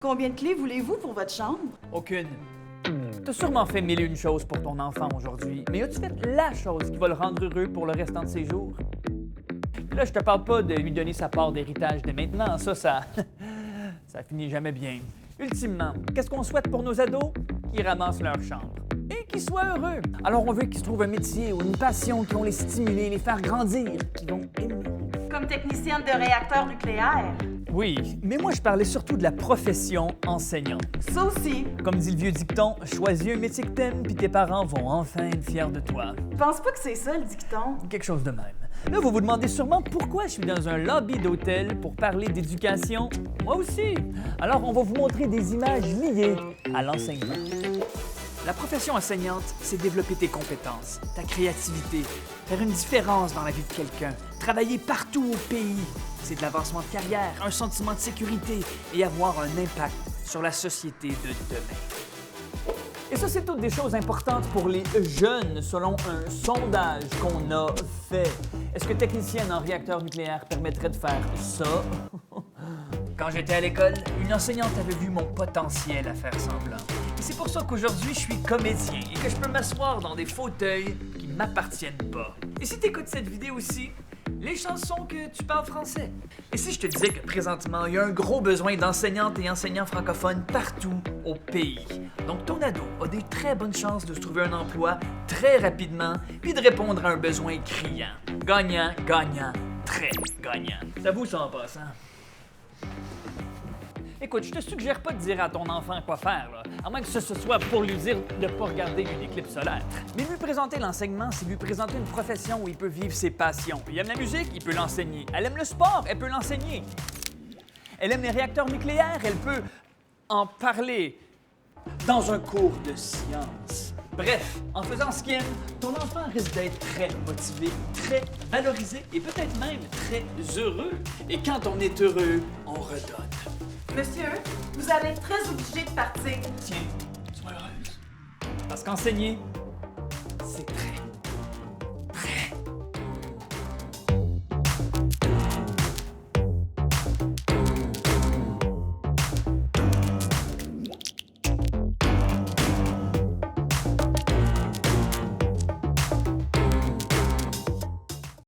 Combien de clés voulez-vous pour votre chambre? Aucune. T'as sûrement fait mille et une choses pour ton enfant aujourd'hui, mais as-tu fait la chose qui va le rendre heureux pour le restant de ses jours? Là, je te parle pas de lui donner sa part d'héritage dès maintenant, ça ça finit jamais bien. Ultimement, qu'est-ce qu'on souhaite pour nos ados? Qu'ils ramassent leur chambre et qu'ils soient heureux. Alors on veut qu'ils se trouvent un métier ou une passion qui vont les stimuler, les faire grandir, qu'ils vont aimer. Comme technicienne de réacteur nucléaire. Oui, mais moi je parlais surtout de la profession enseignant. Ça aussi. Comme dit le vieux dicton, choisis un métier que t'aimes puis tes parents vont enfin être fiers de toi. Je pense pas que c'est ça le dicton. Quelque chose de même. Là, vous vous demandez sûrement pourquoi je suis dans un lobby d'hôtel pour parler d'éducation. Moi aussi. Alors, on va vous montrer des images liées à l'enseignement. La profession enseignante, c'est développer tes compétences, ta créativité, faire une différence dans la vie de quelqu'un, travailler partout au pays. C'est de l'avancement de carrière, un sentiment de sécurité et avoir un impact sur la société de demain. Et ça, c'est toutes des choses importantes pour les jeunes, selon un sondage qu'on a fait. Est-ce que technicienne en réacteur nucléaire permettrait de faire ça? Quand j'étais à l'école, une enseignante avait vu mon potentiel à faire semblant. Et c'est pour ça qu'aujourd'hui, je suis comédien et que je peux m'asseoir dans des fauteuils qui ne m'appartiennent pas. Et si tu écoutes cette vidéo aussi, les chances sont que tu parles français. Et si je te disais que présentement, il y a un gros besoin d'enseignantes et enseignants francophones partout au pays. Donc ton ado a des très bonnes chances de se trouver un emploi très rapidement puis de répondre à un besoin criant. Gagnant, gagnant, très gagnant. Ça vous ça en passant? Écoute, je te suggère pas de dire à ton enfant quoi faire, là, à moins que ce soit pour lui dire de ne pas regarder une éclipse solaire. Mais lui présenter l'enseignement, c'est lui présenter une profession où il peut vivre ses passions. Il aime la musique, il peut l'enseigner. Elle aime le sport, elle peut l'enseigner. Elle aime les réacteurs nucléaires, elle peut en parler dans un cours de sciences. Bref, en faisant ce qu'il aime, ton enfant risque d'être très motivé, très valorisé et peut-être même très heureux. Et quand on est heureux, on redonne. Monsieur, vous allez être très obligé de partir. Tiens, sois heureuse. Parce qu'enseigner, c'est très